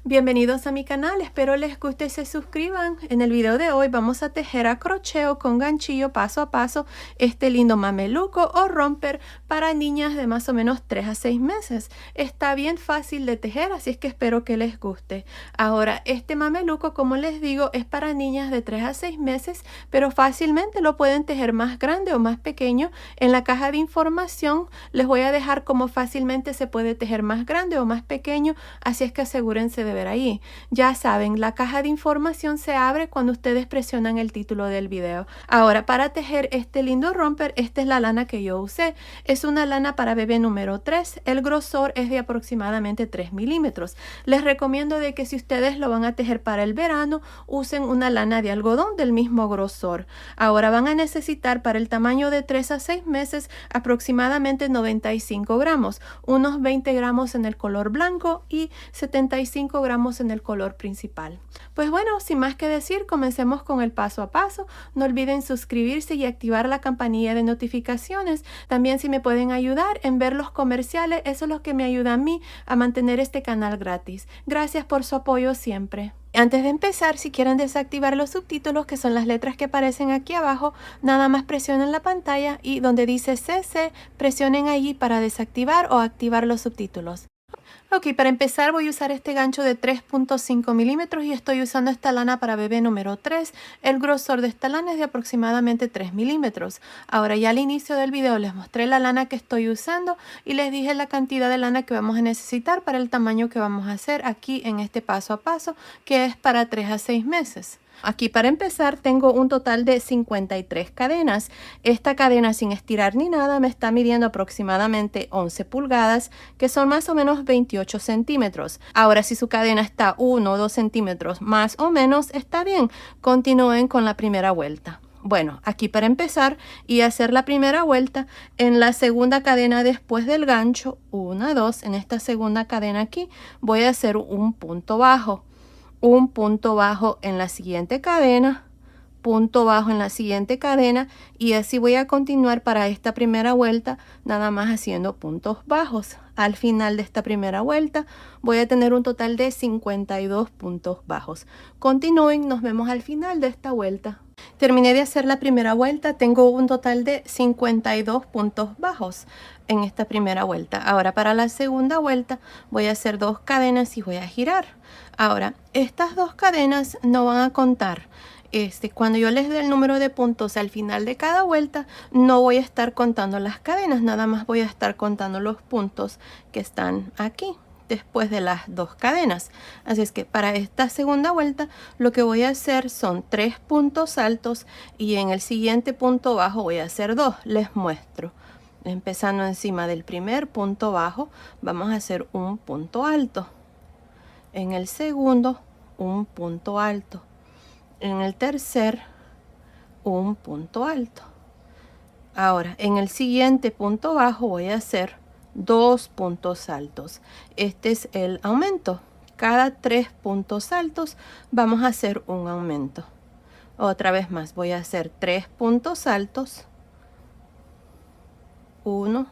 Bienvenidos a mi canal, espero les guste y se suscriban. En el video de hoy vamos a tejer a crochet con ganchillo paso a paso este lindo mameluco o romper para niñas de más o menos 3 a 6 meses. Está bien fácil de tejer, así es que espero que les guste. Ahora, este mameluco, como les digo, es para niñas de 3 a 6 meses, pero fácilmente lo pueden tejer más grande o más pequeño. En la caja de información les voy a dejar cómo fácilmente se puede tejer más grande o más pequeño, así es que asegúrense de ver ahí. Ya saben, la caja de información se abre cuando ustedes presionan el título del video. Ahora, para tejer este lindo romper, esta es la lana que yo usé. Es una lana para bebé número 3. El grosor es de aproximadamente 3 milímetros. Les recomiendo de que si ustedes lo van a tejer para el verano, usen una lana de algodón del mismo grosor. Ahora van a necesitar para el tamaño de 3 a 6 meses aproximadamente 95 gramos, unos 20 gramos en el color blanco y 75 gramos en el color principal. Pues bueno, sin más que decir, comencemos con el paso a paso. No olviden suscribirse y activar la campanilla de notificaciones. También si me pueden ayudar en ver los comerciales, eso es lo que me ayuda a mí a mantener este canal gratis. Gracias por su apoyo siempre. Antes de empezar, si quieren desactivar los subtítulos, que son las letras que aparecen aquí abajo, nada más presionen la pantalla y donde dice CC, presionen allí para desactivar o activar los subtítulos. Ok, para empezar voy a usar este gancho de 3.5 milímetros y estoy usando esta lana para bebé número 3. El grosor de esta lana es de aproximadamente 3 milímetros. Ahora ya al inicio del video les mostré la lana que estoy usando y les dije la cantidad de lana que vamos a necesitar para el tamaño que vamos a hacer aquí en este paso a paso, que es para 3 a 6 meses. Aquí para empezar tengo un total de 53 cadenas. Esta cadena sin estirar ni nada me está midiendo aproximadamente 11 pulgadas, que son más o menos 28 centímetros. Ahora si su cadena está 1 o 2 centímetros más o menos, está bien. Continúen con la primera vuelta. Bueno, aquí para empezar y hacer la primera vuelta, en la segunda cadena después del gancho, 1, 2, en esta segunda cadena aquí, voy a hacer un punto bajo. Un punto bajo en la siguiente cadena, punto bajo en la siguiente cadena y así voy a continuar para esta primera vuelta, nada más haciendo puntos bajos. Al final de esta primera vuelta voy a tener un total de 52 puntos bajos. Continúen, nos vemos al final de esta vuelta. Terminé de hacer la primera vuelta, tengo un total de 52 puntos bajos en esta primera vuelta. Ahora para la segunda vuelta voy a hacer 2 cadenas y voy a girar. Ahora, estas 2 cadenas no van a contar. Cuando yo les dé el número de puntos al final de cada vuelta, no voy a estar contando las cadenas, nada más voy a estar contando los puntos que están aquí después de las 2 cadenas. Así es que para esta segunda vuelta lo que voy a hacer son 3 puntos altos y en el siguiente punto bajo voy a hacer 2. Les muestro. Empezando encima del primer punto bajo, vamos a hacer un punto alto. En el segundo, un punto alto. En el tercer, un punto alto. Ahora, en el siguiente punto bajo voy a hacer 2 puntos altos. Este es el aumento. Cada 3 puntos altos vamos a hacer un aumento. Otra vez más, voy a hacer 3 puntos altos. 1,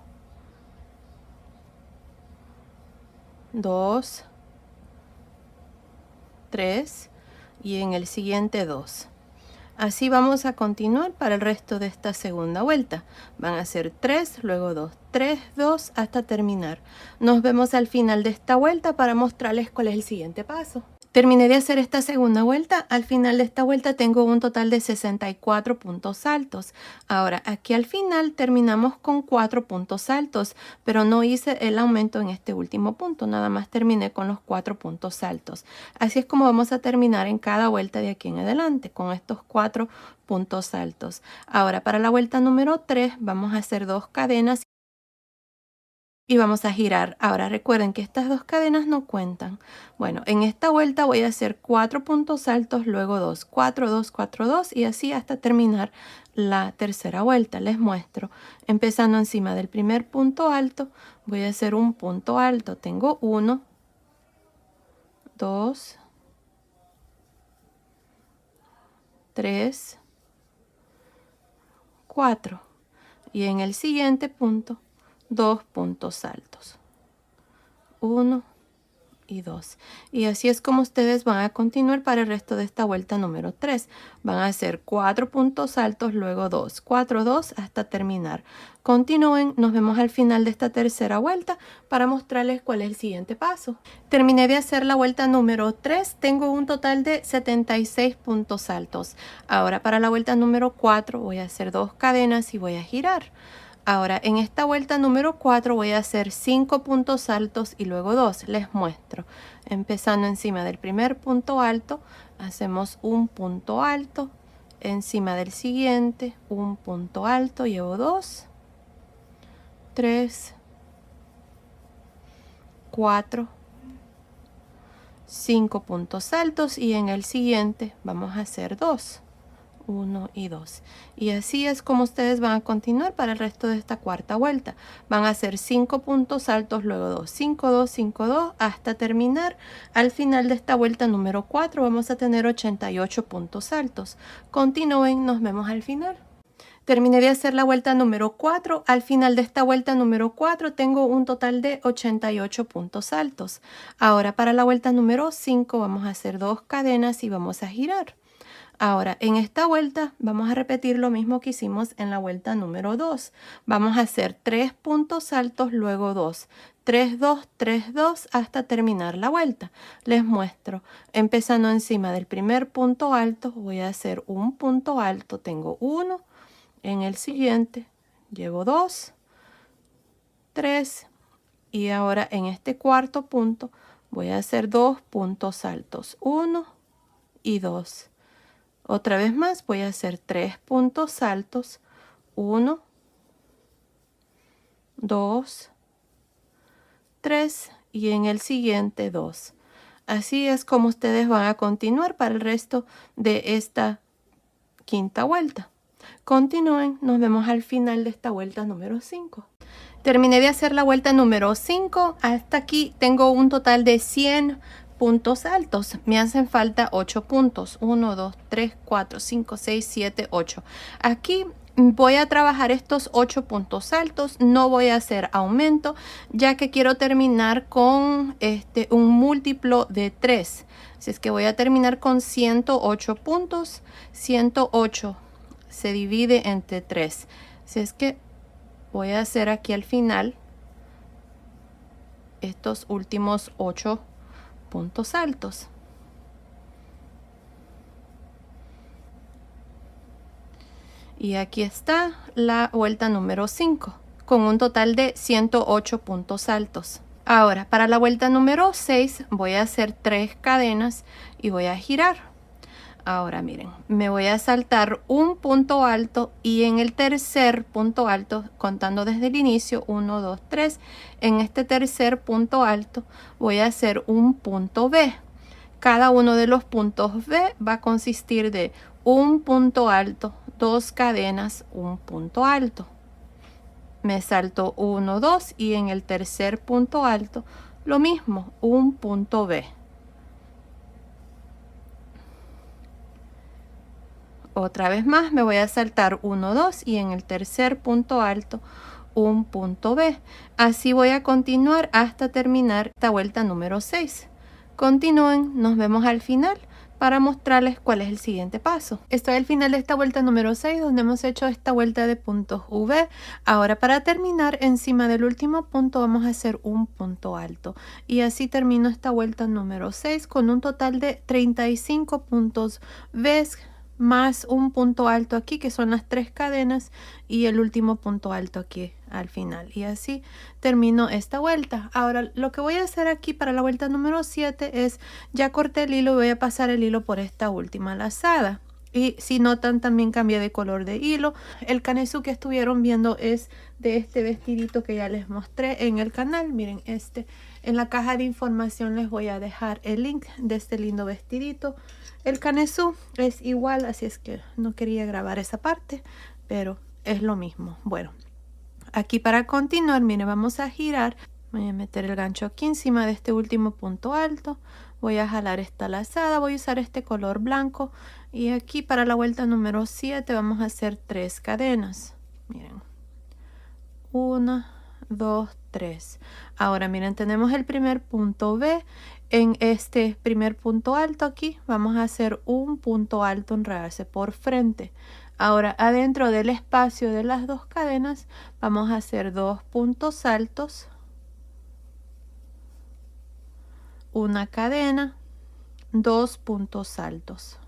2, 3 y en el siguiente 2. Así vamos a continuar para el resto de esta segunda vuelta. Van a ser 3, luego 2, 3, 2 hasta terminar. Nos vemos al final de esta vuelta para mostrarles cuál es el siguiente paso. Terminé de hacer esta segunda vuelta. Al final de esta vuelta tengo un total de 64 puntos altos. Ahora aquí al final terminamos con 4 puntos altos, pero no hice el aumento en este último punto. Nada más terminé con los 4 puntos altos. Así es como vamos a terminar en cada vuelta de aquí en adelante, con estos 4 puntos altos. Ahora para la vuelta número 3 vamos a hacer 2 cadenas. Y vamos a girar. Ahora recuerden que estas 2 cadenas no cuentan. Bueno, en esta vuelta voy a hacer 4 puntos altos, luego 2, 4, 2, 4, 2 y así hasta terminar la tercera vuelta. Les muestro. Empezando encima del primer punto alto, voy a hacer un punto alto. Tengo 1, 2, 3, 4. Y en el siguiente punto, 2 puntos altos. 1, y 2. Y así es como ustedes van a continuar para el resto de esta vuelta número 3. Van a hacer 4 puntos altos, luego 2, 4, 2 hasta terminar. Continúen, nos vemos al final de esta tercera vuelta para mostrarles cuál es el siguiente paso. Terminé de hacer la vuelta número 3, tengo un total de 76 puntos altos. Ahora para la vuelta número 4 voy a hacer 2 cadenas y voy a girar. Ahora, en esta vuelta número 4 voy a hacer 5 puntos altos y luego 2. Les muestro. Empezando encima del primer punto alto, hacemos un punto alto. Encima del siguiente, un punto alto, llevo 2, 3, 4, 5 puntos altos y en el siguiente vamos a hacer 2. 1 y 2. Y así es como ustedes van a continuar para el resto de esta cuarta vuelta. Van a hacer 5 puntos altos, luego 2, 5, 2, 5, 2, hasta terminar. Al final de esta vuelta número 4 vamos a tener 88 puntos altos. Continúen, nos vemos al final. Terminé de hacer la vuelta número 4. Al final de esta vuelta número 4 tengo un total de 88 puntos altos. Ahora para la vuelta número 5 vamos a hacer 2 cadenas y vamos a girar. Ahora, en esta vuelta vamos a repetir lo mismo que hicimos en la vuelta número 2. Vamos a hacer 3 puntos altos, luego 2. 3, 2, 3, 2 hasta terminar la vuelta. Les muestro. Empezando encima del primer punto alto, voy a hacer un punto alto. Tengo 1. En el siguiente, llevo 2, 3. Y ahora en este cuarto punto, voy a hacer 2 puntos altos. 1 y 2. Otra vez más voy a hacer 3 puntos altos, 1, 2, 3 y en el siguiente 2. Así es como ustedes van a continuar para el resto de esta quinta vuelta. Continúen, nos vemos al final de esta vuelta número 5. Terminé de hacer la vuelta número 5. Hasta aquí tengo un total de 100 puntos altos. Me hacen falta 8 puntos. 1, 2, 3, 4, 5, 6, 7, 8. Aquí voy a trabajar estos 8 puntos altos. No voy a hacer aumento, ya que quiero terminar con un múltiplo de 3. Así es que voy a terminar con 108 puntos. 108 se divide entre 3. Así es que voy a hacer aquí al final estos últimos 8 puntos altos. Y aquí está la vuelta número 5 con un total de 108 puntos altos. Ahora para la vuelta número 6 voy a hacer 3 cadenas y voy a girar. Ahora miren, me voy a saltar un punto alto y en el tercer punto alto, contando desde el inicio, 1, 2, 3, en este tercer punto alto voy a hacer un punto B. Cada uno de los puntos B va a consistir de un punto alto, 2 cadenas, un punto alto. Me salto 1, 2 y en el tercer punto alto lo mismo, un punto B. Otra vez más me voy a saltar 1, 2 y en el tercer punto alto un punto B. Así voy a continuar hasta terminar esta vuelta número 6. Continúen, nos vemos al final para mostrarles cuál es el siguiente paso. Estoy al final de esta vuelta número 6 donde hemos hecho esta vuelta de puntos V. Ahora para terminar encima del último punto vamos a hacer un punto alto y así termino esta vuelta número 6 con un total de 35 puntos V más un punto alto aquí que son las 3 cadenas y el último punto alto aquí al final, y así termino esta vuelta. Ahora lo que voy a hacer aquí para la vuelta número 7 es, ya corté el hilo y voy a pasar el hilo por esta última lazada. Y si notan también cambié de color de hilo. El canesú que estuvieron viendo es de este vestidito que ya les mostré en el canal. Miren, en la caja de información les voy a dejar el link de este lindo vestidito. El canesú es igual, así es que no quería grabar esa parte, pero es lo mismo. Bueno, aquí para continuar, miren, vamos a girar. Voy a meter el gancho aquí encima de este último punto alto. Voy a jalar esta lazada, voy a usar este color blanco. Y aquí para la vuelta número 7 vamos a hacer 3 cadenas. Miren, 1, 2, 3. Ahora miren, tenemos el primer punto B. En este primer punto alto aquí vamos a hacer un punto alto, enredarse por frente. Ahora adentro del espacio de las dos cadenas vamos a hacer 2 puntos altos, una cadena, 2 puntos altos.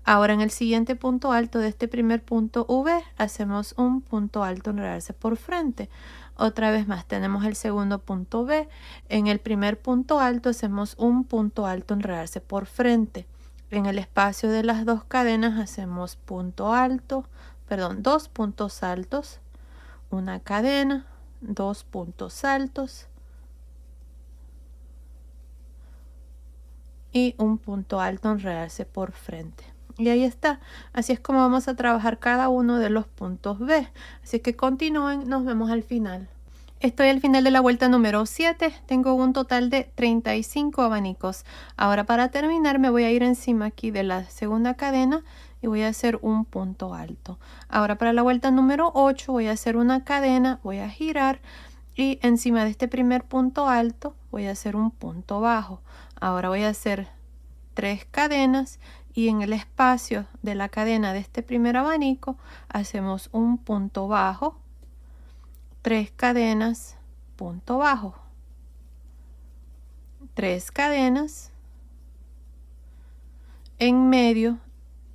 Ahora en el siguiente punto alto de este primer punto V hacemos un punto alto, enredarse por frente. Otra vez más tenemos el segundo punto B. En el primer punto alto hacemos un punto alto, enredarse por frente. En el espacio de las dos cadenas hacemos punto alto, perdón, 2 puntos altos, una cadena, 2 puntos altos y un punto alto, enredarse por frente. Y ahí está. Así es como vamos a trabajar cada uno de los puntos B. Así que continúen, nos vemos al final. Estoy al final de la vuelta número 7. Tengo un total de 35 abanicos. Ahora para terminar me voy a ir encima aquí de la segunda cadena y voy a hacer un punto alto. Ahora para la vuelta número 8 voy a hacer una cadena, voy a girar y encima de este primer punto alto voy a hacer un punto bajo. Ahora voy a hacer 3 cadenas y en el espacio de la cadena de este primer abanico hacemos un punto bajo, 3 cadenas, punto bajo, 3 cadenas, en medio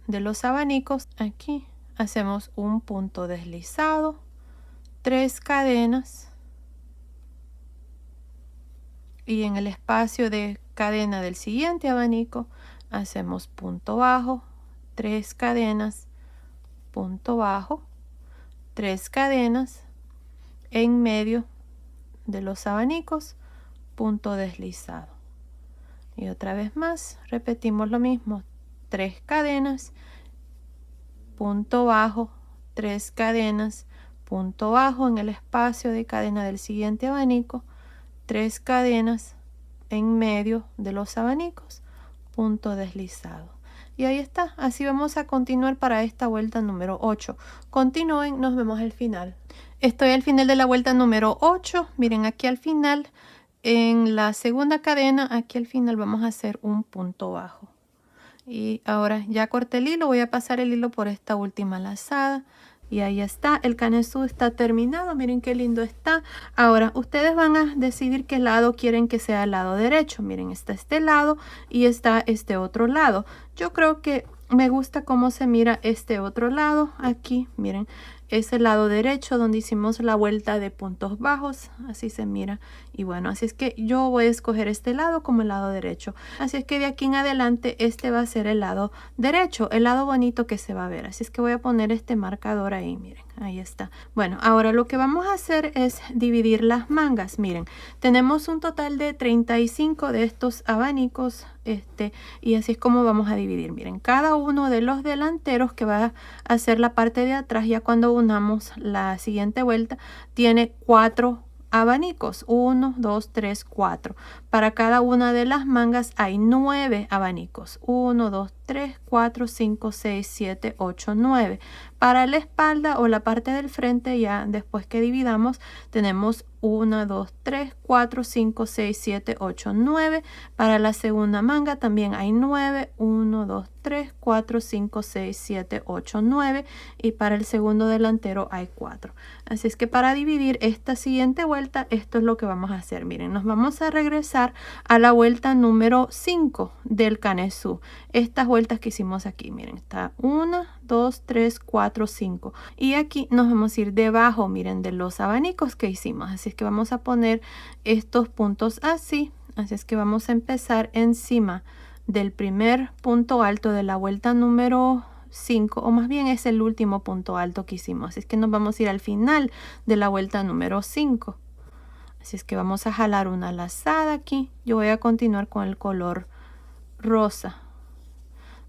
de los abanicos aquí hacemos un punto deslizado, 3 cadenas y en el espacio de cadena del siguiente abanico hacemos punto bajo, 3 cadenas, punto bajo, 3 cadenas, en medio de los abanicos, punto deslizado. Y otra vez más repetimos lo mismo, 3 cadenas, punto bajo, 3 cadenas, punto bajo en el espacio de cadena del siguiente abanico, 3 cadenas en medio de los abanicos, punto deslizado. Y ahí está, así vamos a continuar para esta vuelta número 8. Continúen, nos vemos al final. Estoy al final de la vuelta número 8. Miren, aquí al final, en la segunda cadena, aquí al final vamos a hacer un punto bajo. Y ahora ya corté el hilo, voy a pasar el hilo por esta última lazada. Y ahí está, el canesú está terminado, miren qué lindo está. Ahora ustedes van a decidir qué lado quieren que sea el lado derecho. Miren, está este lado y está este otro lado. Yo creo que me gusta cómo se mira este otro lado aquí, miren. Es el lado derecho donde hicimos la vuelta de puntos bajos, así se mira. Y bueno, así es que yo voy a escoger este lado como el lado derecho. Así es que de aquí en adelante este va a ser el lado derecho, el lado bonito que se va a ver. Así es que voy a poner este marcador ahí, miren, ahí está. Bueno, ahora lo que vamos a hacer es dividir las mangas. Miren, tenemos un total de 35 de estos abanicos, y así es como vamos a dividir. Miren, cada uno de los delanteros que va a ser la parte de atrás, ya cuando unamos la siguiente vuelta, tiene 4 abanicos, 1, 2, 3, 4. Para cada una de las mangas hay 9 abanicos, 1, 2, 3, 4, 5, 6, 7, 8, 9. Para la espalda o la parte del frente, ya después que dividamos, tenemos 1, 2, 3, 4, 5, 6, 7, 8, 9. Para la segunda manga también hay 9, 1, 2, 3, 4, 5, 6, 7, 8, 9. Y para el segundo delantero hay 4. Así es que para dividir esta siguiente vuelta, esto es lo que vamos a hacer. Miren, nos vamos a regresar a la vuelta número 5 del canesú. Estas vueltas que hicimos aquí, miren, está 1, 2, 3, 4, 5. Y aquí nos vamos a ir debajo, miren, de los abanicos que hicimos. Así es que vamos a poner estos puntos así. Así es que vamos a empezar encima del primer punto alto de la vuelta número 5, o más bien es el último punto alto que hicimos. Así es que nos vamos a ir al final de la vuelta número 5. Así es que vamos a jalar una lazada aquí. Yo voy a continuar con el color rosa.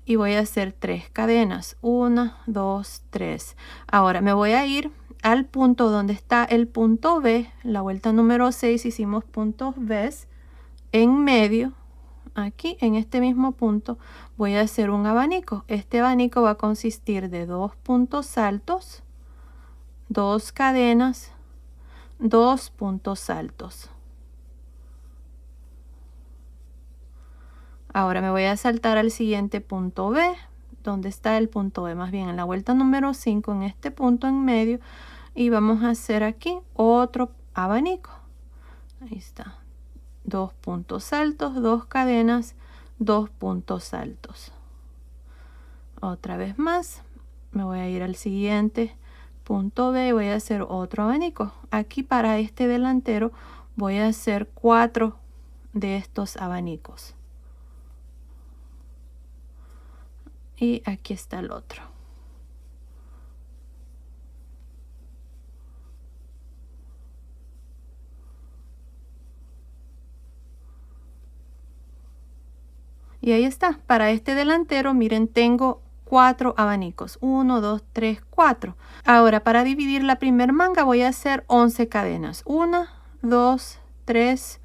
Y voy a hacer 3 cadenas. 1, 2, 3. Ahora me voy a ir al punto donde está el punto B. La vuelta número 6 hicimos puntos B en medio. aquí en este mismo punto voy a hacer un abanico. Este abanico va a consistir de 2 puntos altos, 2 cadenas, 2 puntos altos. Ahora me voy a saltar al siguiente punto B. ¿Dónde está el punto B? Más bien en la vuelta número 5, en este punto en medio, y vamos a hacer aquí otro abanico. Ahí está. 2 puntos altos, 2 cadenas, 2 puntos altos. Otra vez más, me voy a ir al siguiente punto B y voy a hacer otro abanico. Aquí para este delantero voy a hacer 4 de estos abanicos. Y aquí está el otro. Y ahí está. Para este delantero, miren, tengo 4 abanicos. 1, 2, 3, 4. Ahora, para dividir la primer manga voy a hacer 11 cadenas. 1, 2, 3,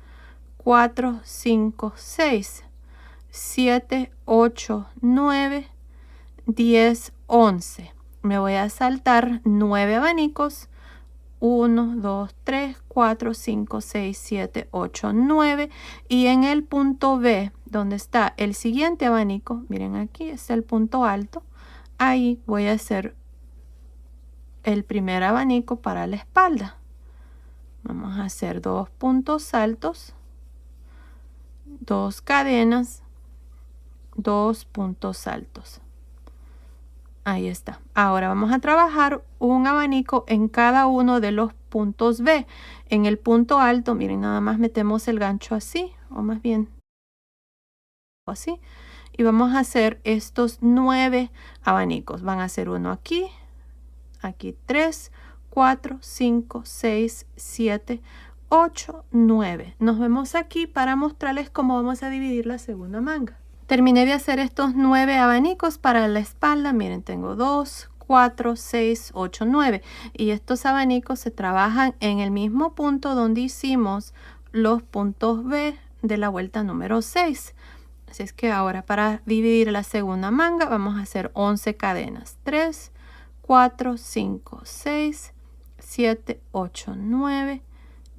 4, 5, 6, 7, 8, 9, 10, 11. Me voy a saltar 9 abanicos. 1, 2, 3, 4, 5, 6, 7, 8, 9. Y en el punto B, donde está el siguiente abanico, miren aquí es el punto alto. Ahí voy a hacer el primer abanico para la espalda. Vamos a hacer 2 puntos altos, 2 cadenas, 2 puntos altos. Ahí está. Ahora vamos a trabajar un abanico en cada uno de los puntos B. En el punto alto, miren, nada más metemos el gancho así, o más bien así. Y vamos a hacer estos 9 abanicos. Van a ser uno aquí, aquí 3, 4, 5, 6, 7, 8, 9. Nos vemos aquí para mostrarles cómo vamos a dividir la segunda manga. Terminé de hacer estos 9 abanicos para la espalda. Miren, tengo 2, 4, 6, 8, 9. Y estos abanicos se trabajan en el mismo punto donde hicimos los puntos B de la vuelta número 6. Así es que ahora para dividir la segunda manga vamos a hacer 11 cadenas. 3, 4, 5, 6, 7, 8, 9,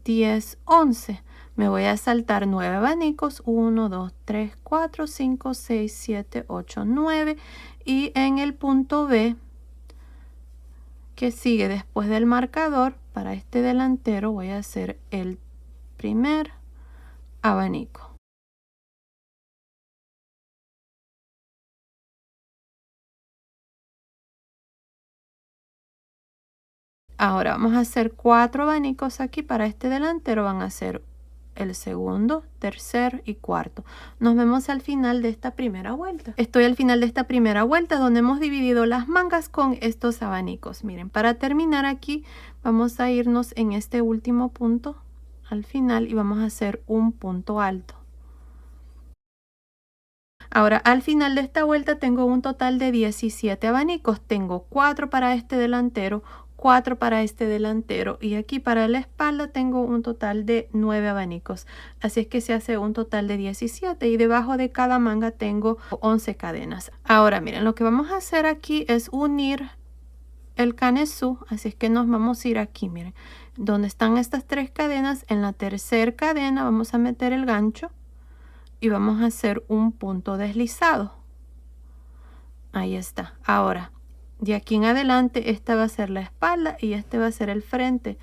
10, 11. Me voy a saltar 9 abanicos, 1, 2, 3, 4, 5, 6, 7, 8, 9. Y en el punto B, que sigue después del marcador, para este delantero voy a hacer el primer abanico. Ahora vamos a hacer 4 abanicos aquí para este delantero, van a ser el segundo, tercer y cuarto. Nos vemos al final de esta primera vuelta. Estoy al final de esta primera vuelta donde hemos dividido las mangas con estos abanicos. Miren, para terminar aquí vamos a irnos en este último punto al final y vamos a hacer un punto alto. Ahora al final de esta vuelta tengo un total de 17 abanicos. Tengo 4 para este delantero, 4 para este delantero y aquí para la espalda tengo un total de 9 abanicos. Así es que se hace un total de 17 y debajo de cada manga tengo 11 cadenas. Ahora miren, lo que vamos a hacer aquí es unir el canesú. Así es que nos vamos a ir aquí, miren, donde están estas 3 cadenas. En la tercera cadena vamos a meter el gancho y vamos a hacer un punto deslizado. Ahí está. Ahora de aquí en adelante esta va a ser la espalda y este va a ser el frente.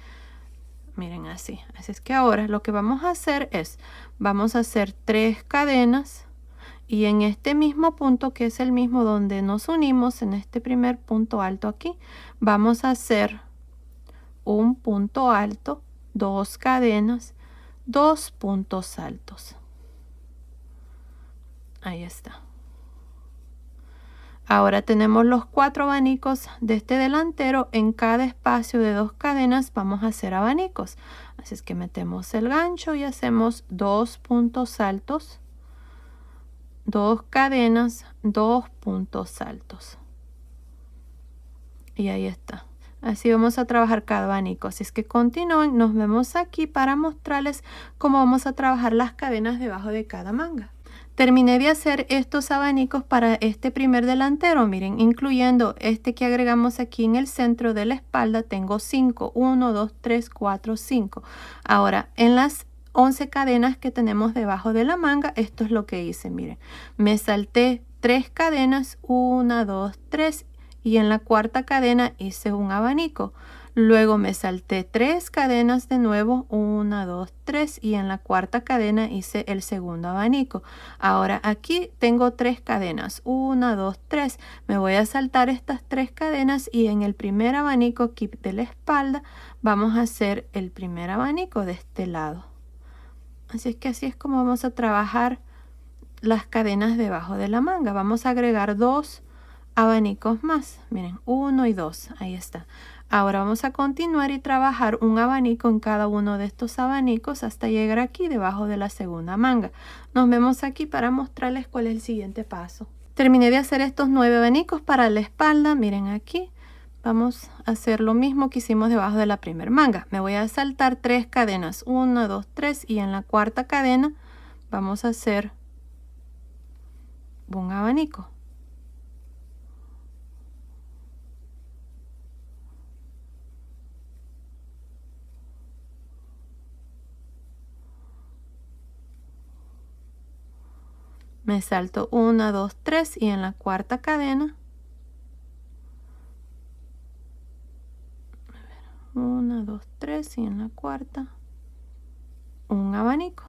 Miren así. Así es que ahora lo que vamos a hacer es, vamos a hacer 3 cadenas y en este mismo punto, que es el mismo donde nos unimos, en este primer punto alto aquí, vamos a hacer un punto alto, 2 cadenas, 2 puntos altos. Ahí está. Ahora tenemos los 4 abanicos de este delantero. En cada espacio de 2 cadenas vamos a hacer abanicos. Así es que metemos el gancho y hacemos 2 puntos altos, 2 cadenas, 2 puntos altos. Y ahí está. Así vamos a trabajar cada abanico. Así es que continúen. Nos vemos aquí para mostrarles cómo vamos a trabajar las cadenas debajo de cada manga. Terminé de hacer estos abanicos para este primer delantero, miren, incluyendo este que agregamos aquí en el centro de la espalda, tengo 5, 1, 2, 3, 4, 5. Ahora, en las 11 cadenas que tenemos debajo de la manga, esto es lo que hice, miren, me salté 3 cadenas, 1, 2, 3, y en la cuarta cadena hice un abanico. Luego me salté 3 cadenas de nuevo, 1, 2, 3, y en la cuarta cadena hice el segundo abanico. Ahora aquí tengo 3 cadenas, 1, 2, 3. Me voy a saltar estas 3 cadenas y en el primer abanico aquí de la espalda vamos a hacer el primer abanico de este lado. Así es que así es como vamos a trabajar las cadenas debajo de la manga. Vamos a agregar 2 abanicos más, miren, 1 y 2, ahí está. Ahora vamos a continuar y trabajar un abanico en cada uno de estos abanicos hasta llegar aquí debajo de la segunda manga. Nos vemos aquí para mostrarles cuál es el siguiente paso. Terminé de hacer estos 9 abanicos para la espalda, miren aquí. Vamos a hacer lo mismo que hicimos debajo de la primera manga. Me voy a saltar 3 cadenas, 1, 2, 3, y en la cuarta cadena vamos a hacer un abanico. Me salto 1, 2, 3 y en la cuarta cadena 1, 2, 3 y en la cuarta un abanico.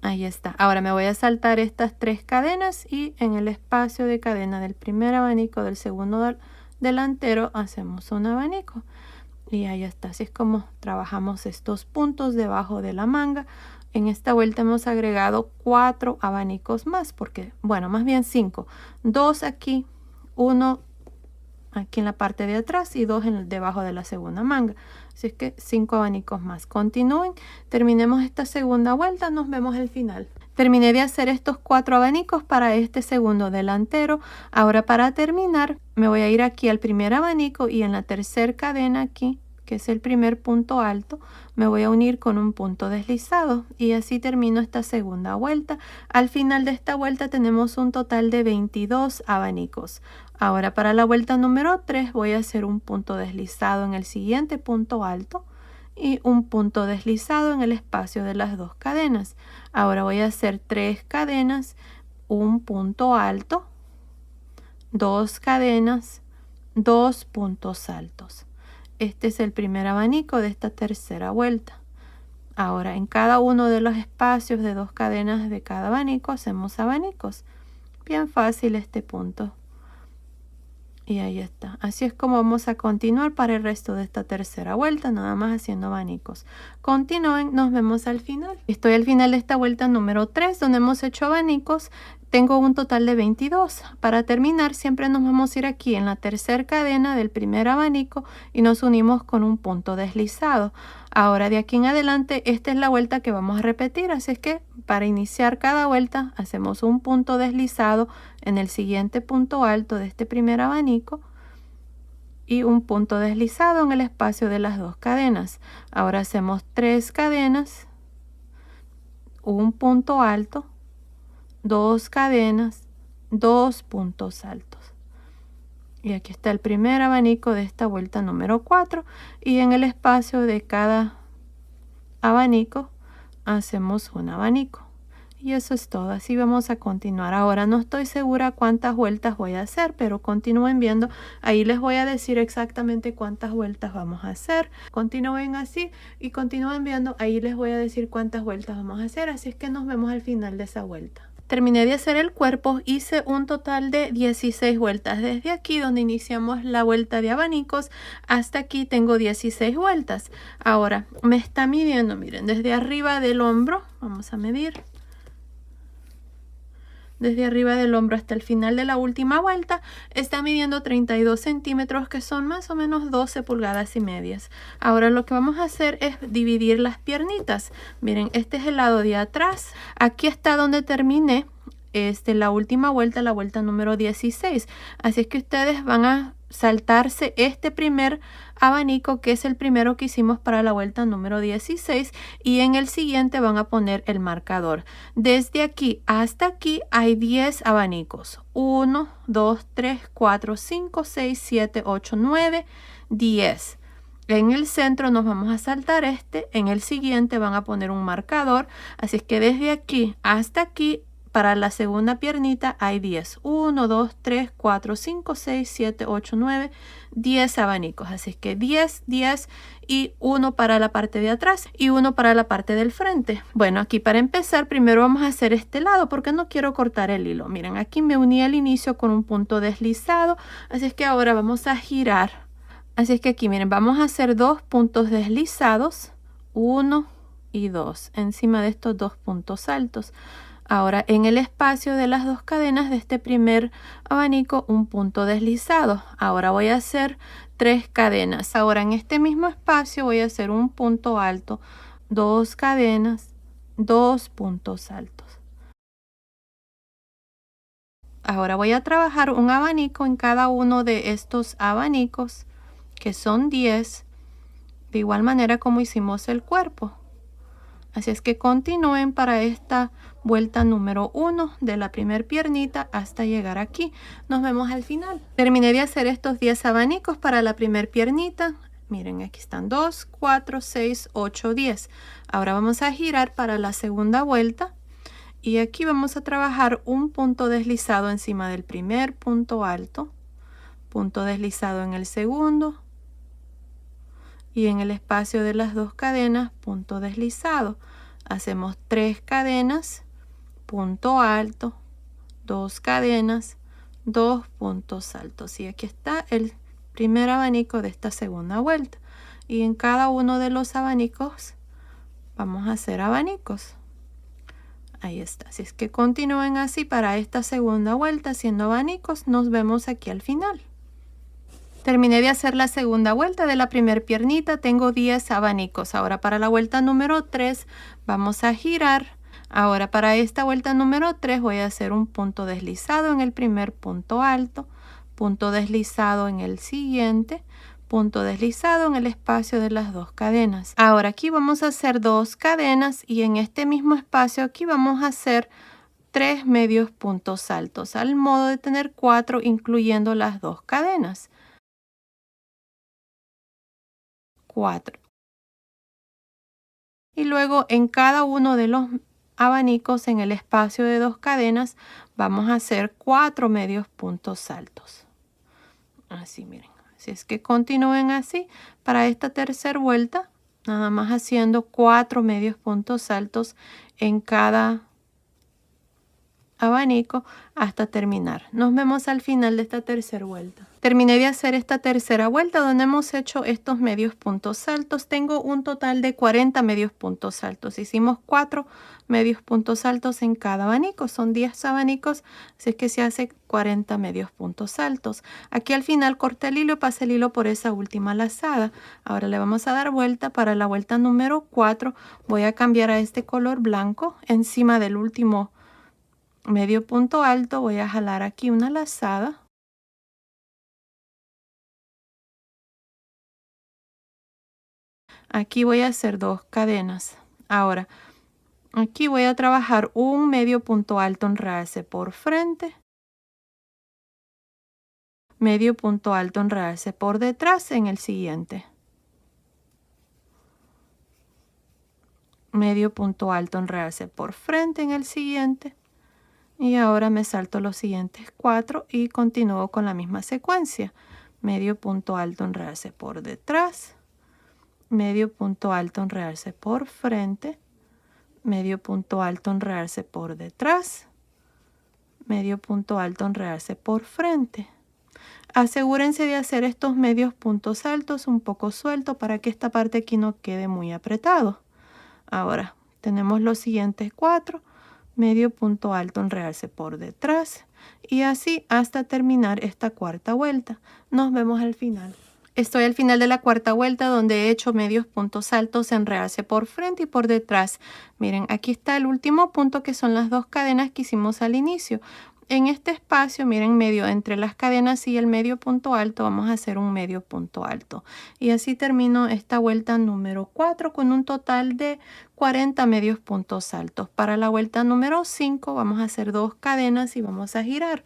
Ahí está. Ahora me voy a saltar estas 3 cadenas y en el espacio de cadena del primer abanico del segundo delantero hacemos un abanico. Y ahí está, así es como trabajamos estos puntos debajo de la manga. En esta vuelta hemos agregado 4 abanicos más, porque, bueno, más bien 5. 2 aquí, 1 aquí en la parte de atrás y 2 debajo de la segunda manga. Así es que 5 abanicos más. Continúen, terminemos esta segunda vuelta, nos vemos al final. Terminé de hacer estos 4 abanicos para este segundo delantero. Ahora para terminar me voy a ir aquí al primer abanico y en la tercera cadena aquí, que es el primer punto alto, me voy a unir con un punto deslizado y así termino esta segunda vuelta. Al final de esta vuelta tenemos un total de 22 abanicos. Ahora para la vuelta número 3 voy a hacer un punto deslizado en el siguiente punto alto y un punto deslizado en el espacio de las 2 cadenas. Ahora voy a hacer 3 cadenas, un punto alto, 2 cadenas, 2 puntos altos. Este es el primer abanico de esta tercera vuelta. Ahora en cada uno de los espacios de 2 cadenas de cada abanico hacemos abanicos. Bien fácil este punto. Y ahí está. Así es como vamos a continuar para el resto de esta tercera vuelta, nada más haciendo abanicos. Continúen, nos vemos al final. Estoy al final de esta vuelta número 3, donde hemos hecho abanicos. Tengo un total de 22. Para terminar, siempre nos vamos a ir aquí en la tercera cadena del primer abanico y nos unimos con un punto deslizado. Ahora de aquí en adelante, esta es la vuelta que vamos a repetir, así es que para iniciar cada vuelta hacemos un punto deslizado en el siguiente punto alto de este primer abanico y un punto deslizado en el espacio de las 2 cadenas. Ahora hacemos 3 cadenas, un punto alto, 2 cadenas, 2 puntos altos. Y aquí está el primer abanico de esta vuelta número 4 y en el espacio de cada abanico hacemos un abanico. Y eso es todo, así vamos a continuar. Ahora no estoy segura cuántas vueltas voy a hacer, pero continúen viendo. Ahí les voy a decir exactamente cuántas vueltas vamos a hacer. Continúen así y continúen viendo. Ahí les voy a decir cuántas vueltas vamos a hacer. Así es que nos vemos al final de esa vuelta. Terminé de hacer el cuerpo, hice un total de 16 vueltas. Desde aquí donde iniciamos la vuelta de abanicos hasta aquí tengo 16 vueltas. Ahora me está midiendo, miren, desde arriba del hombro, vamos a medir. Desde arriba del hombro hasta el final de la última vuelta está midiendo 32 centímetros, que son más o menos 12 pulgadas y medias. Ahora lo que vamos a hacer es dividir las piernitas. Miren, este es el lado de atrás. Aquí está donde terminé la última vuelta, la vuelta número 16. Así es que ustedes van a saltarse este primer abanico, que es el primero que hicimos para la vuelta número 16, y en el siguiente van a poner el marcador. Desde aquí hasta aquí hay 10 abanicos. 1, 2, 3, 4, 5, 6, 7, 8, 9, 10. En el centro nos vamos a saltar este, en el siguiente van a poner un marcador, así es que desde aquí hasta aquí para la segunda piernita hay 10. 1, 2, 3, 4, 5, 6, 7, 8, 9, 10 abanicos. Así es que 10, 10 y uno para la parte de atrás y uno para la parte del frente. Bueno, aquí para empezar primero vamos a hacer este lado porque no quiero cortar el hilo. Miren, aquí me uní al inicio con un punto deslizado, así es que ahora vamos a girar. Así es que aquí miren, vamos a hacer 2 puntos deslizados, 1 y 2, encima de estos 2 puntos altos. Ahora en el espacio de las 2 cadenas de este primer abanico, un punto deslizado. Ahora voy a hacer 3 cadenas. Ahora en este mismo espacio voy a hacer un punto alto, 2 cadenas, 2 puntos altos. Ahora voy a trabajar un abanico en cada uno de estos abanicos, que son 10, de igual manera como hicimos el cuerpo. Así es que continúen para esta vuelta número 1 de la primer piernita hasta llegar aquí. Nos vemos al final. Terminé de hacer estos 10 abanicos para la primer piernita. Miren, aquí están 2, 4, 6, 8, 10. Ahora vamos a girar para la segunda vuelta. Y aquí vamos a trabajar un punto deslizado encima del primer punto alto. Punto deslizado en el segundo. Y en el espacio de las 2 cadenas, punto deslizado. Hacemos 3 cadenas, punto alto, 2 cadenas, 2 puntos altos. Y aquí está el primer abanico de esta segunda vuelta. Y en cada uno de los abanicos vamos a hacer abanicos. Ahí está. Así es que continúen así para esta segunda vuelta haciendo abanicos. Nos vemos aquí al final. Terminé de hacer la segunda vuelta de la primer piernita, tengo 10 abanicos. Ahora para la vuelta número 3 vamos a girar. Ahora para esta vuelta número 3 voy a hacer un punto deslizado en el primer punto alto, punto deslizado en el siguiente, punto deslizado en el espacio de las 2 cadenas. Ahora aquí vamos a hacer 2 cadenas y en este mismo espacio aquí vamos a hacer 3 medios puntos altos, al modo de tener 4 incluyendo las 2 cadenas. 4. Y luego en cada uno de los abanicos en el espacio de 2 cadenas vamos a hacer 4 medios puntos altos. Así miren, así es que continúen así para esta tercera vuelta, nada más haciendo 4 medios puntos altos en cada abanico hasta terminar. Nos vemos al final de esta tercera vuelta. Terminé de hacer esta tercera vuelta donde hemos hecho estos medios puntos altos. Tengo un total de 40 medios puntos altos. Hicimos 4 medios puntos altos en cada abanico. Son 10 abanicos, así es que se hace 40 medios puntos altos. Aquí al final corté el hilo y pasé el hilo por esa última lazada. Ahora le vamos a dar vuelta. Para la vuelta número 4 voy a cambiar a este color blanco encima del último medio punto alto. Voy a jalar aquí una lazada. Aquí voy a hacer 2 cadenas. Ahora, aquí voy a trabajar un medio punto alto en realce por frente. Medio punto alto en realce por detrás en el siguiente. Medio punto alto en realce por frente en el siguiente. Y ahora me salto los siguientes 4 y continúo con la misma secuencia. Medio punto alto en realce por detrás. Medio punto alto en realce por frente, medio punto alto en realce por detrás, medio punto alto en realce por frente. Asegúrense de hacer estos medios puntos altos un poco sueltos para que esta parte aquí no quede muy apretado. Ahora tenemos los siguientes 4, medio punto alto en realce por detrás y así hasta terminar esta cuarta vuelta. Nos vemos al final. Estoy al final de la cuarta vuelta donde he hecho medios puntos altos en realce por frente y por detrás. Miren, aquí está el último punto que son las dos cadenas que hicimos al inicio. En este espacio, miren, medio entre las cadenas y el medio punto alto, vamos a hacer un medio punto alto. Y así termino esta vuelta número 4 con un total de 40 medios puntos altos. Para la vuelta número 5 vamos a hacer dos cadenas y vamos a girar.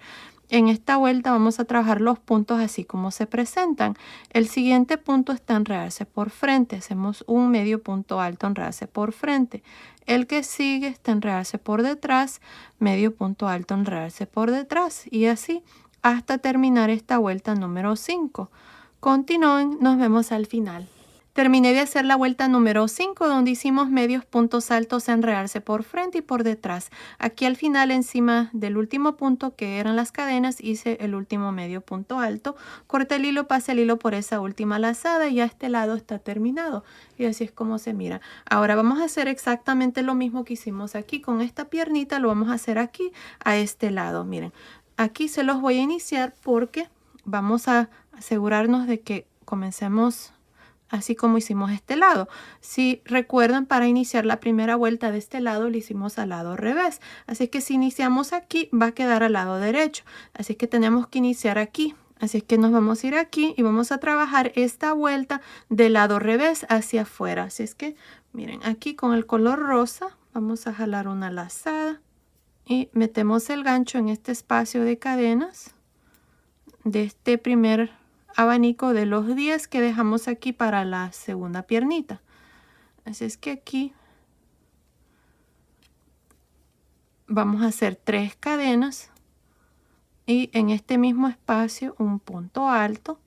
En esta vuelta vamos a trabajar los puntos así como se presentan. El siguiente punto está en realce por frente. Hacemos un medio punto alto en realce por frente. El que sigue está en realce por detrás, medio punto alto en realce por detrás. Y así hasta terminar esta vuelta número 5. Continúen, nos vemos al final. Terminé de hacer la vuelta número 5 donde hicimos medios puntos altos en realce por frente y por detrás. Aquí al final encima del último punto que eran las cadenas hice el último medio punto alto. Corté el hilo, pasé el hilo por esa última lazada y ya este lado está terminado. Y así es como se mira. Ahora vamos a hacer exactamente lo mismo que hicimos aquí con esta piernita. Lo vamos a hacer aquí a este lado. Miren, aquí se los voy a iniciar porque vamos a asegurarnos de que comencemos así como hicimos este lado. Si recuerdan, para iniciar la primera vuelta de este lado, lo hicimos al lado revés. Así que si iniciamos aquí, va a quedar al lado derecho. Así que tenemos que iniciar aquí. Así que nos vamos a ir aquí y vamos a trabajar esta vuelta del lado revés hacia afuera. Así es que, miren, aquí con el color rosa, vamos a jalar una lazada y metemos el gancho en este espacio de cadenas de este primer abanico de los 10 que dejamos aquí para la segunda piernita. Así es que aquí vamos a hacer 3 cadenas y en este mismo espacio un punto alto,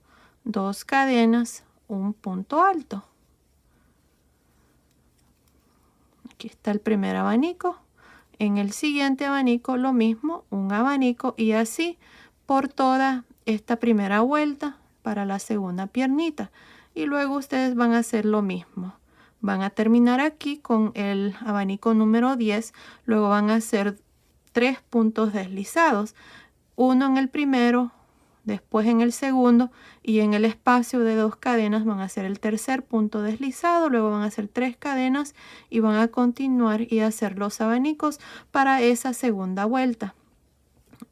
2 cadenas, un punto alto. Aquí está el primer abanico. En el siguiente abanico lo mismo, un abanico y así por toda esta primera vuelta para la segunda piernita. Y luego ustedes van a hacer lo mismo. Van a terminar aquí con el abanico número 10. Luego van a hacer 3 puntos deslizados. Uno en el primero, después en el segundo y en el espacio de 2 cadenas van a hacer el tercer punto deslizado. Luego van a hacer 3 cadenas y van a continuar y hacer los abanicos para esa segunda vuelta.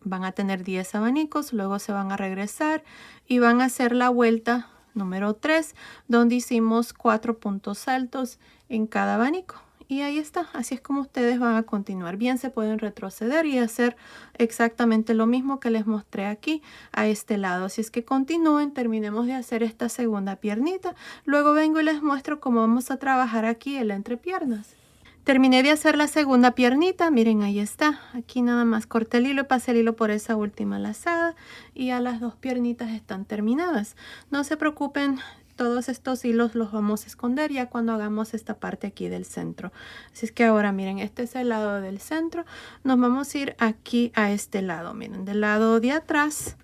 Van a tener 10 abanicos, luego se van a regresar y van a hacer la vuelta número 3 donde hicimos 4 puntos altos en cada abanico. Y ahí está, así es como ustedes van a continuar. Bien, se pueden retroceder y hacer exactamente lo mismo que les mostré aquí a este lado. Así es que continúen, terminemos de hacer esta segunda piernita. Luego vengo y les muestro cómo vamos a trabajar aquí el entrepiernas. Terminé de hacer la segunda piernita, miren ahí está, aquí nada más corté el hilo y pasé el hilo por esa última lazada y ya las dos piernitas están terminadas. No se preocupen, todos estos hilos los vamos a esconder ya cuando hagamos esta parte aquí del centro. Así es que ahora miren, este es el lado del centro, nos vamos a ir aquí a este lado, miren, del lado de atrás,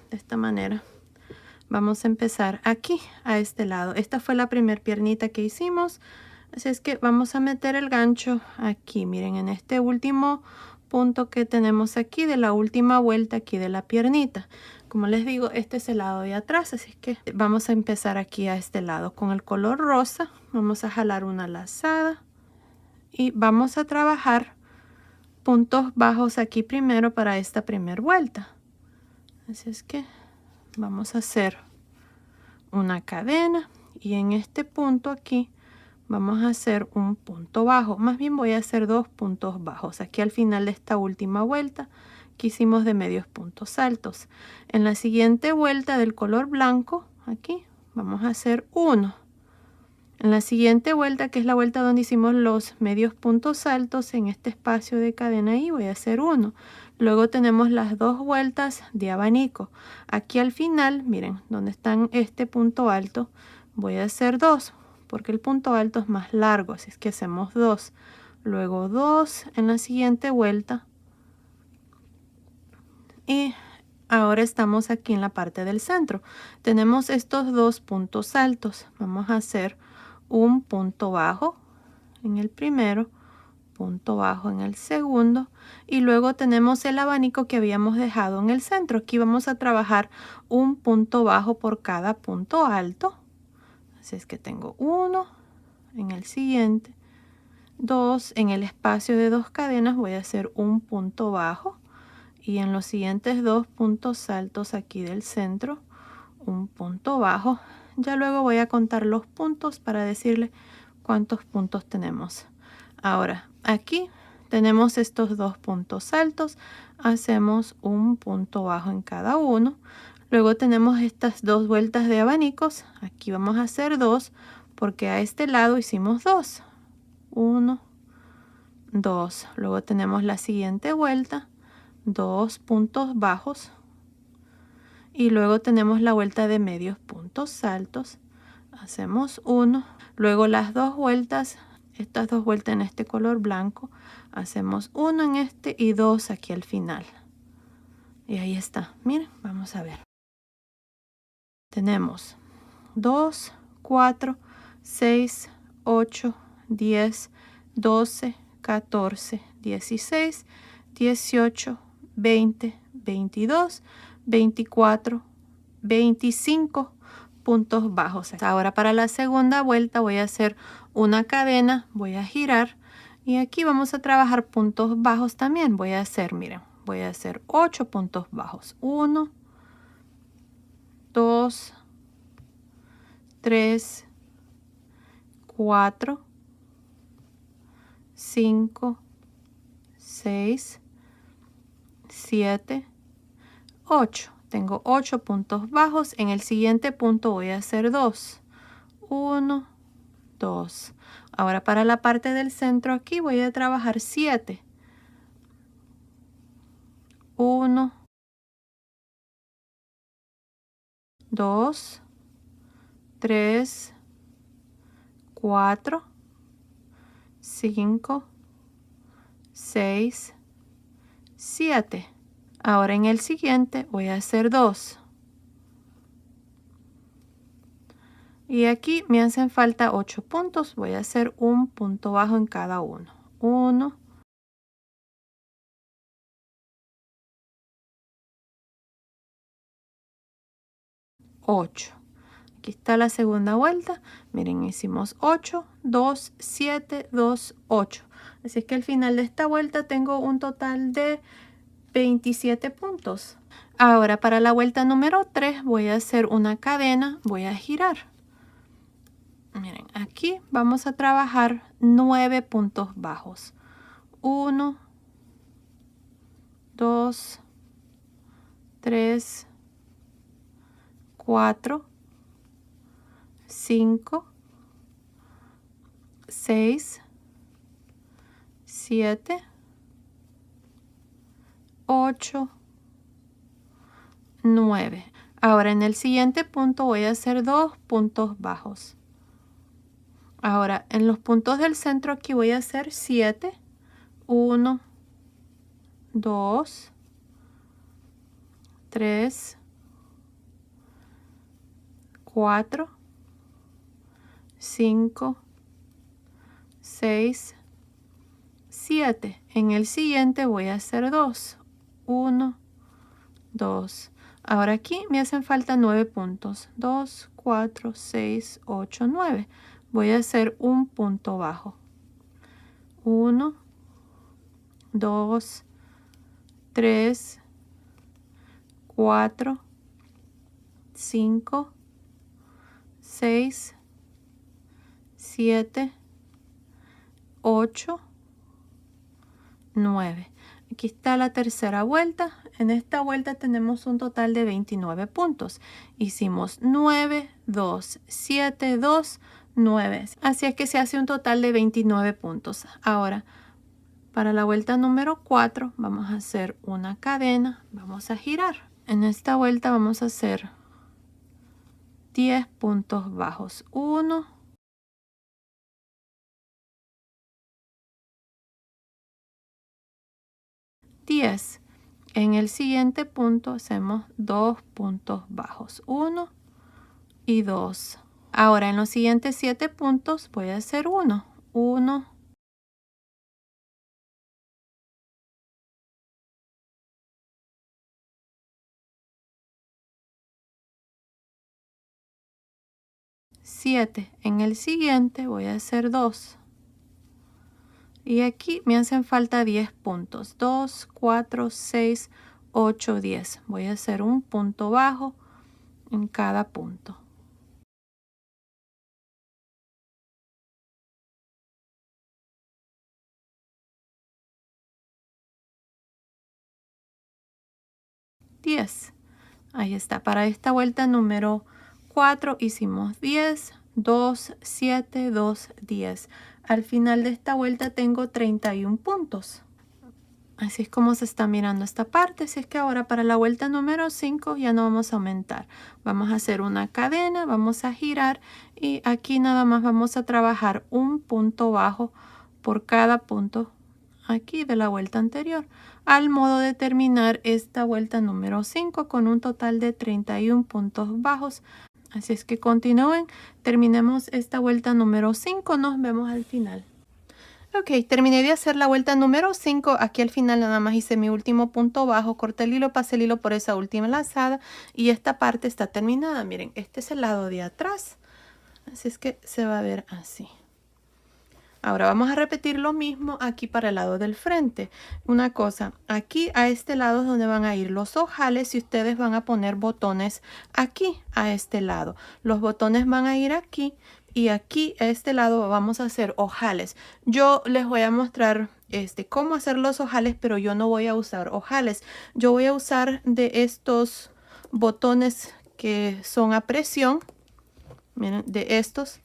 de esta manera. Vamos a empezar aquí a este lado. Esta fue la primera piernita que hicimos. Así es que vamos a meter el gancho aquí, miren, en este último punto que tenemos aquí de la última vuelta aquí de la piernita. Como les digo, este es el lado de atrás, así que vamos a empezar aquí a este lado con el color rosa. Vamos a jalar una lazada y vamos a trabajar puntos bajos aquí primero para esta primera vuelta. Así es que vamos a hacer una cadena y en este punto aquí vamos a hacer un punto bajo, más bien voy a hacer 2 puntos bajos aquí al final de esta última vuelta que hicimos de medios puntos altos. En la siguiente vuelta del color blanco aquí vamos a hacer 1. En la siguiente vuelta, que es la vuelta donde hicimos los medios puntos altos, en este espacio de cadena ahí voy a hacer 1. Luego tenemos las 2 vueltas de abanico. Aquí al final, miren, donde están este punto alto, voy a hacer 2. Porque el punto alto es más largo, así es que hacemos 2. Luego 2 en la siguiente vuelta. Y ahora estamos aquí en la parte del centro. Tenemos estos 2 puntos altos. Vamos a hacer un punto bajo en el primero, punto bajo en el segundo y luego tenemos el abanico que habíamos dejado en el centro. Aquí vamos a trabajar un punto bajo por cada punto alto. Así es que tengo 1 en el siguiente, 2 en el espacio de 2 cadenas voy a hacer un punto bajo y en los siguientes 2 puntos altos aquí del centro un punto bajo. Ya luego voy a contar los puntos para decirle cuántos puntos tenemos. Ahora aquí tenemos estos 2 puntos altos, hacemos un punto bajo en cada uno. Luego tenemos estas 2 vueltas de abanicos, aquí vamos a hacer 2 porque a este lado hicimos 2, 1, 2. Luego tenemos la siguiente vuelta, 2 puntos bajos y luego tenemos la vuelta de medios puntos altos, hacemos 1. Luego las 2 vueltas, estas 2 vueltas en este color blanco, hacemos 1 en este y 2 aquí al final. Y ahí está, miren, vamos a ver. Tenemos 2, 4, 6, 8, 10, 12, 14, 16, 18, 20, 22, 24, 25 puntos bajos. Ahora para la segunda vuelta voy a hacer una cadena, voy a girar y aquí vamos a trabajar puntos bajos también. Voy a hacer, miren, voy a hacer 8 puntos bajos. 1, 2, 3, 4, 5, 6, 7, 8. Tengo 8 puntos bajos. En el siguiente punto voy a hacer 2. 1, 2. Ahora para la parte del centro aquí voy a trabajar 7. 1, 2, 3, 4, 5, 6, 7. Ahora en el siguiente voy a hacer 2. Y aquí me hacen falta 8 puntos. Voy a hacer un punto bajo en cada uno. 1, 8. Aquí está la segunda vuelta. Miren, hicimos 8, 2, 7, 2, 8. Así es que al final de esta vuelta tengo un total de 27 puntos. Ahora para la vuelta número 3 voy a hacer una cadena, voy a girar. Miren, aquí vamos a trabajar 9 puntos bajos. 1, 2, 3, 4, 5, 6, 7, 8, 9. Ahora en el siguiente punto voy a hacer 2 puntos bajos. Ahora en los puntos del centro aquí voy a hacer 7. 1, 2, 3, 4, 5, 6, 7. En el siguiente voy a hacer 2. 1, 2. Ahora aquí me hacen falta 9 puntos. 2, 4, 6, 8, 9. Voy a hacer un punto bajo. 1, 2, 3, 4, 5, 6, 7, 8, 9. Aquí está la tercera vuelta. En esta vuelta tenemos un total de 29 puntos. Hicimos 9, 2, 7, 2, 9. Así es que se hace un total de 29 puntos. Ahora, para la vuelta número 4 vamos a hacer una cadena. Vamos a girar. En esta vuelta vamos a hacer 10 puntos bajos. 1, 10. En el siguiente punto hacemos 2 puntos bajos. 1 y 2. Ahora en los siguientes 7 puntos voy a hacer 1. 1, 7. En el siguiente voy a hacer 2. Y aquí me hacen falta 10 puntos. 2, 4, 6, 8, 10. Voy a hacer un punto bajo en cada punto. Ahí está. Para esta vuelta número 4 hicimos 10, 2, 7, 2, 10. Al final de esta vuelta tengo 31 puntos. Así es como se está mirando esta parte. Así es que ahora para la vuelta número 5 ya no vamos a aumentar. Vamos a hacer una cadena, vamos a girar y aquí nada más vamos a trabajar un punto bajo por cada punto aquí de la vuelta anterior, al modo de terminar esta vuelta número 5 con un total de 31 puntos bajos. Así es que continúen, terminemos esta vuelta número 5, nos vemos al final. Ok, terminé de hacer la vuelta número 5. Aquí al final nada más hice mi último punto bajo, corté el hilo, pasé el hilo por esa última lazada y esta parte está terminada. Miren, este es el lado de atrás, así es que se va a ver así. Ahora vamos a repetir lo mismo aquí para el lado del frente. Una cosa, aquí a este lado es donde van a ir los ojales y ustedes van a poner botones aquí a este lado. Los botones van a ir aquí y aquí a este lado vamos a hacer ojales. Yo les voy a mostrar cómo hacer los ojales, pero yo no voy a usar ojales. Yo voy a usar de estos botones que son a presión. Miren, de estos.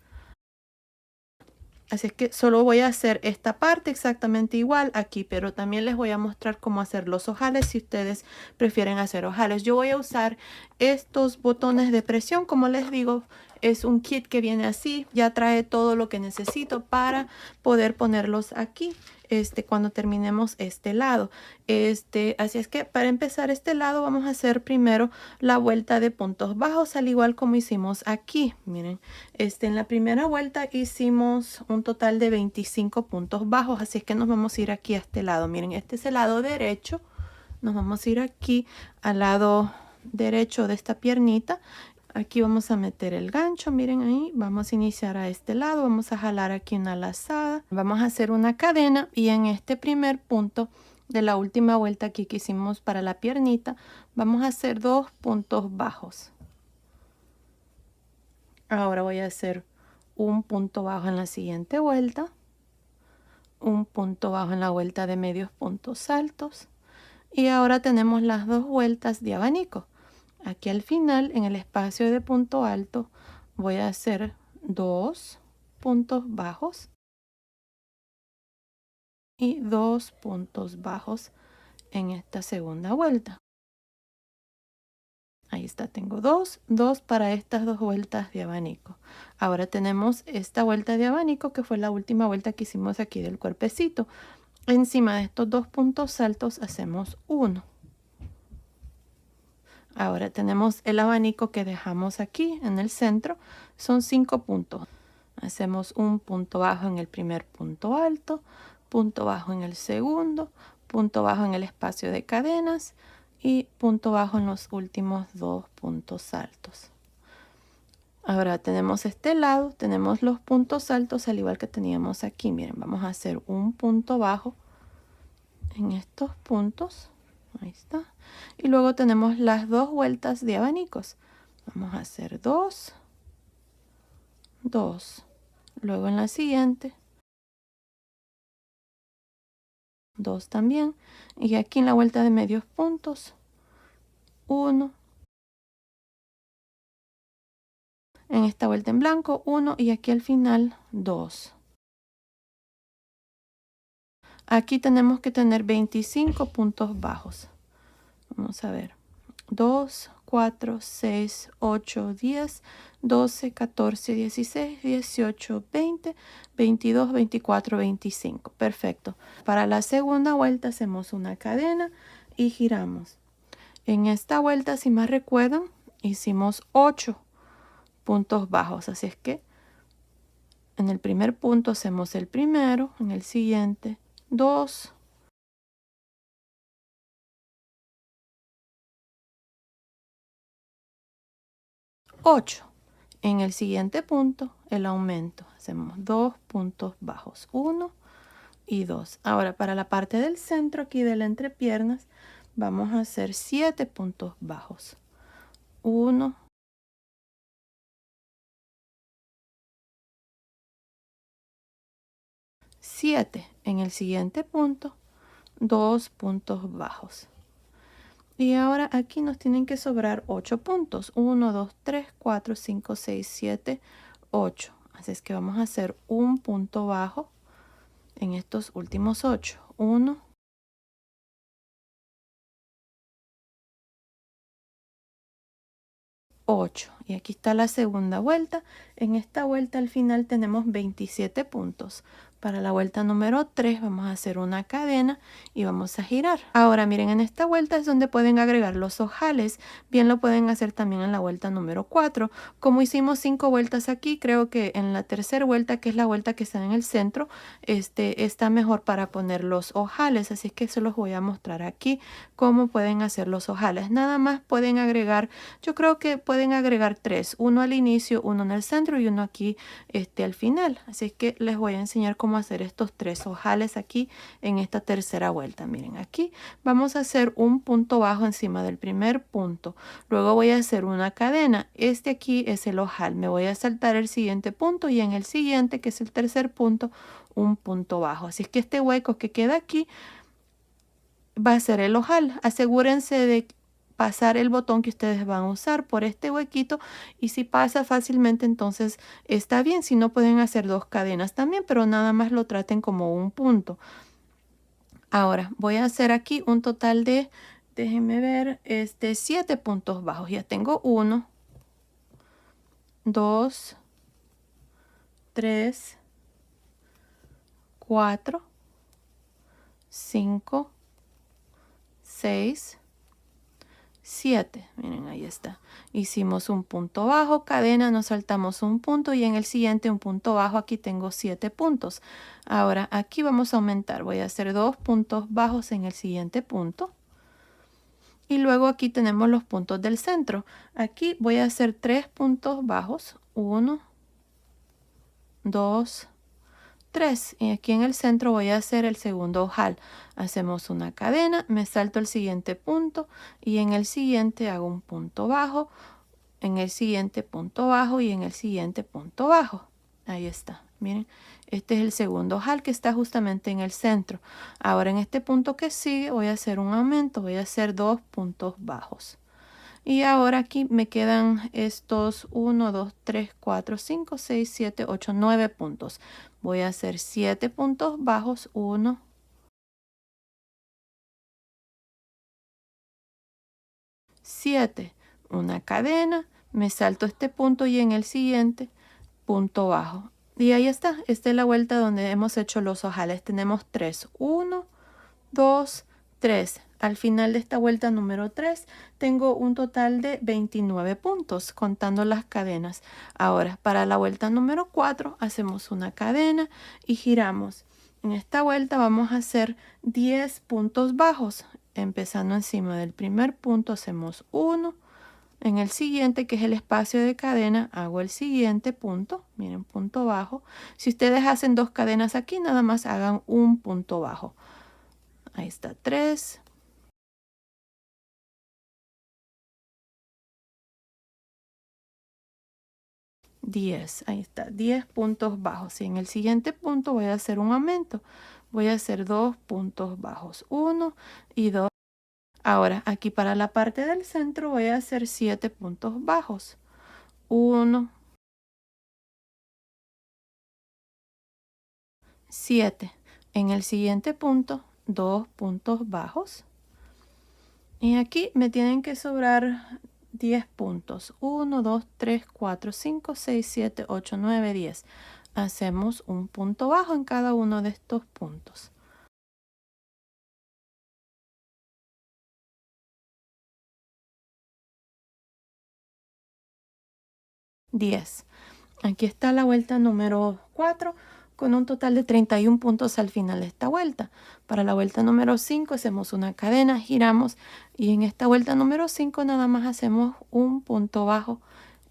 Así es que solo voy a hacer esta parte exactamente igual aquí, pero también les voy a mostrar cómo hacer los ojales si ustedes prefieren hacer ojales. Yo voy a usar estos botones de presión, como les digo, es un kit que viene así, ya trae todo lo que necesito para poder ponerlos aquí. Cuando terminemos este lado. Así es que para empezar este lado vamos a hacer primero la vuelta de puntos bajos, al igual como hicimos aquí. Miren, en la primera vuelta hicimos un total de 25 puntos bajos, así es que nos vamos a ir aquí a este lado. Miren, este es el lado derecho. Nos vamos a ir aquí al lado derecho de esta piernita. Aquí vamos a meter el gancho, miren ahí, vamos a iniciar a este lado, vamos a jalar aquí una lazada, vamos a hacer una cadena y en este primer punto de la última vuelta aquí que hicimos para la piernita, vamos a hacer 2 puntos bajos. Ahora voy a hacer un punto bajo en la siguiente vuelta, un punto bajo en la vuelta de medios puntos altos y ahora tenemos las 2 vueltas de abanico. Aquí al final, en el espacio de punto alto, voy a hacer 2 puntos bajos y 2 puntos bajos en esta segunda vuelta. Ahí está, tengo 2 para estas 2 vueltas de abanico. Ahora tenemos esta vuelta de abanico que fue la última vuelta que hicimos aquí del cuerpecito. Encima de estos 2 puntos altos hacemos 1. Ahora tenemos el abanico que dejamos aquí en el centro, son 5 puntos. Hacemos un punto bajo en el primer punto alto, punto bajo en el segundo, punto bajo en el espacio de cadenas y punto bajo en los últimos 2 puntos altos. Ahora tenemos este lado, tenemos los puntos altos al igual que teníamos aquí. Miren, vamos a hacer un punto bajo en estos puntos. Ahí está. Y luego tenemos las 2 vueltas de abanicos. Vamos a hacer 2, 2. Luego en la siguiente, 2 también. Y aquí en la vuelta de medios puntos, 1. En esta vuelta en blanco, 1. Y aquí al final, 2. Aquí tenemos que tener 25 puntos bajos. Vamos a ver. 2, 4, 6, 8, 10, 12, 14, 16, 18, 20, 22, 24, 25. Perfecto. Para la segunda vuelta hacemos una cadena y giramos. En esta vuelta, si más recuerdan, hicimos 8 puntos bajos. Así es que en el primer punto hacemos el primero, en el siguiente 2, 8. En el siguiente punto, el aumento. Hacemos 2 puntos bajos, 1 y 2. Ahora, para la parte del centro aquí de la entrepiernas, vamos a hacer 7 puntos bajos. 1, 7. En el siguiente punto, 2 puntos bajos. Y ahora aquí nos tienen que sobrar 8 puntos. 1, 2, 3, 4, 5, 6, 7, 8. Así es que vamos a hacer un punto bajo en estos últimos 8. 1, 8. Y aquí está la segunda vuelta. En esta vuelta al final tenemos 27 puntos. Para la vuelta número 3 vamos a hacer una cadena y vamos a girar. Ahora miren, en esta vuelta es donde pueden agregar los ojales. Bien lo pueden hacer también en la vuelta número 4. Como hicimos 5 vueltas aquí, creo que en la tercera vuelta, que es la vuelta que está en el centro, está mejor para poner los ojales. Así que se los voy a mostrar aquí cómo pueden hacer los ojales. Nada más pueden agregar, yo creo que pueden agregar 3. Uno al inicio, uno en el centro y uno aquí al final. Así que les voy a enseñar cómo hacer estos 3 ojales aquí en esta tercera vuelta. Miren, aquí vamos a hacer un punto bajo encima del primer punto. Luego voy a hacer una cadena. Este aquí es el ojal. Me voy a saltar el siguiente punto y en el siguiente, que es el tercer punto, un punto bajo. Así que este hueco que queda aquí va a ser el ojal. Asegúrense de pasar el botón que ustedes van a usar por este huequito, y si pasa fácilmente entonces está bien. Si no, pueden hacer 2 cadenas también, pero nada más lo traten como un punto. Ahora voy a hacer aquí un total de, déjenme ver, 7 puntos bajos. Ya tengo 1, 2, 3, 4, 5, 6, 7. Miren, ahí está. Hicimos un punto bajo, cadena, nos saltamos un punto y en el siguiente un punto bajo. Aquí tengo 7 puntos. Ahora aquí vamos a aumentar. Voy a hacer 2 puntos bajos en el siguiente punto. Y luego aquí tenemos los puntos del centro. Aquí voy a hacer 3 puntos bajos. 1, 2, 3. Y aquí en el centro voy a hacer el segundo ojal. Hacemos una cadena, me salto el siguiente punto y en el siguiente hago un punto bajo, en el siguiente punto bajo y en el siguiente punto bajo. Ahí está. Miren, este es el segundo ojal que está justamente en el centro. Ahora en este punto que sigue voy a hacer un aumento, voy a hacer 2 puntos bajos. Y ahora aquí me quedan estos 1, 2, 3, 4, 5, 6, 7, 8, 9 puntos. Voy a hacer 7 puntos bajos. 1, 7. Una cadena, me salto este punto y en el siguiente punto bajo. Y ahí está. Esta es la vuelta donde hemos hecho los ojales. Tenemos 3. 1, 2, 3. Al final de esta vuelta número 3 tengo un total de 29 puntos contando las cadenas. Ahora para la vuelta número 4 hacemos una cadena y giramos. En esta vuelta vamos a hacer 10 puntos bajos. Empezando encima del primer punto hacemos 1. En el siguiente, que es el espacio de cadena, hago el siguiente punto. Miren, punto bajo. Si ustedes hacen 2 cadenas aquí, nada más hagan un punto bajo. Ahí está, 3. 10. Ahí está, 10 puntos bajos. Y en el siguiente punto voy a hacer un aumento. Voy a hacer 2 puntos bajos. 1 y 2. Ahora, aquí para la parte del centro voy a hacer 7 puntos bajos. 1, 7. En el siguiente punto, 2 puntos bajos. Y aquí me tienen que sobrar 10 puntos. 1, 2, 3, 4, 5, 6, 7, 8, 9, 10. Hacemos un punto bajo en cada uno de estos puntos. 10. Aquí está la vuelta número 4 con un total de 31 puntos al final de esta vuelta. Para la vuelta número 5 hacemos una cadena, giramos y en esta vuelta número 5 nada más hacemos un punto bajo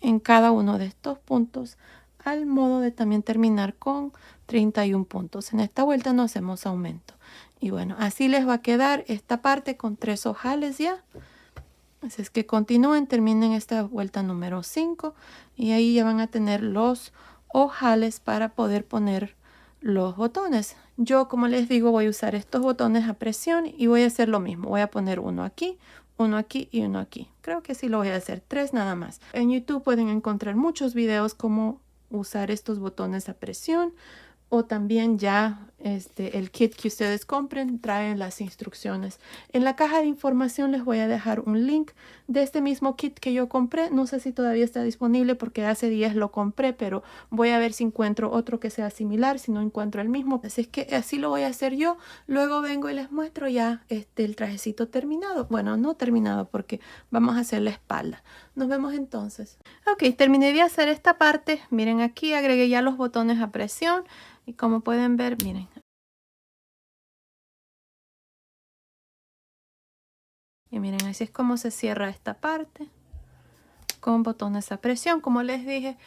en cada uno de estos puntos, al modo de también terminar con 31 puntos. En esta vuelta no hacemos aumento. Y bueno, así les va a quedar esta parte con 3 ojales ya. Así es que continúen, terminen esta vuelta número 5 y ahí ya van a tener los ojales para poder poner los botones. Yo, como les digo, voy a usar estos botones a presión y voy a hacer lo mismo. Voy a poner uno aquí y uno aquí. Creo que sí lo voy a hacer, 3 nada más. En YouTube pueden encontrar muchos videos cómo usar estos botones a presión. O también ya el kit que ustedes compren trae las instrucciones. En la caja de información les voy a dejar un link de este mismo kit que yo compré. No sé si todavía está disponible porque hace días lo compré, pero voy a ver si encuentro otro que sea similar, si no encuentro el mismo. Así es que así lo voy a hacer yo. Luego vengo y les muestro ya el trajecito terminado. Bueno, no terminado porque vamos a hacer la espalda. Nos vemos entonces. Ok, terminé de hacer esta parte. Miren aquí, agregué ya los botones a presión. Y como pueden ver, miren. Y miren, así es como se cierra esta parte con botones a presión. Como les dije,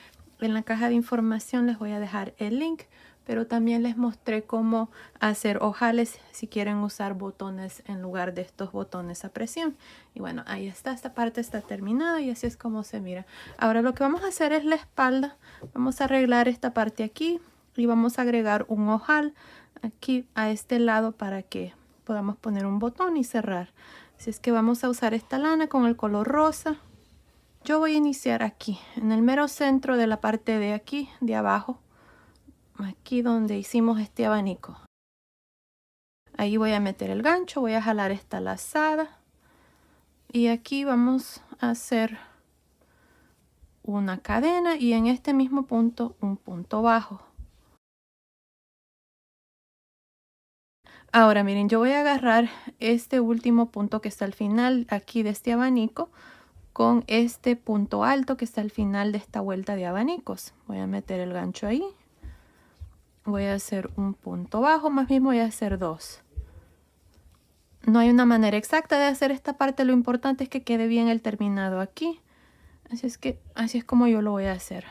en la caja de información les voy a dejar el link, pero también les mostré cómo hacer ojales si quieren usar botones en lugar de estos botones a presión. Y bueno, ahí está, esta parte está terminada y así es como se mira. Ahora lo que vamos a hacer es la espalda. Vamos a arreglar esta parte aquí y vamos a agregar un ojal aquí a este lado para que podamos poner un botón y cerrar. Así es que vamos a usar esta lana con el color rosa. Yo voy a iniciar aquí, en el mero centro de la parte de aquí, de abajo. Aquí donde hicimos este abanico. Ahí voy a meter el gancho, voy a jalar esta lazada. Y aquí vamos a hacer una cadena y en este mismo punto un punto bajo. Ahora miren, yo voy a agarrar este último punto que está al final aquí de este abanico con este punto alto que está al final de esta vuelta de abanicos. Voy a meter el gancho ahí. Voy a hacer un punto bajo, más bien voy a hacer 2. No hay una manera exacta de hacer esta parte, lo importante es que quede bien el terminado aquí. Así es que así es como yo lo voy a hacer.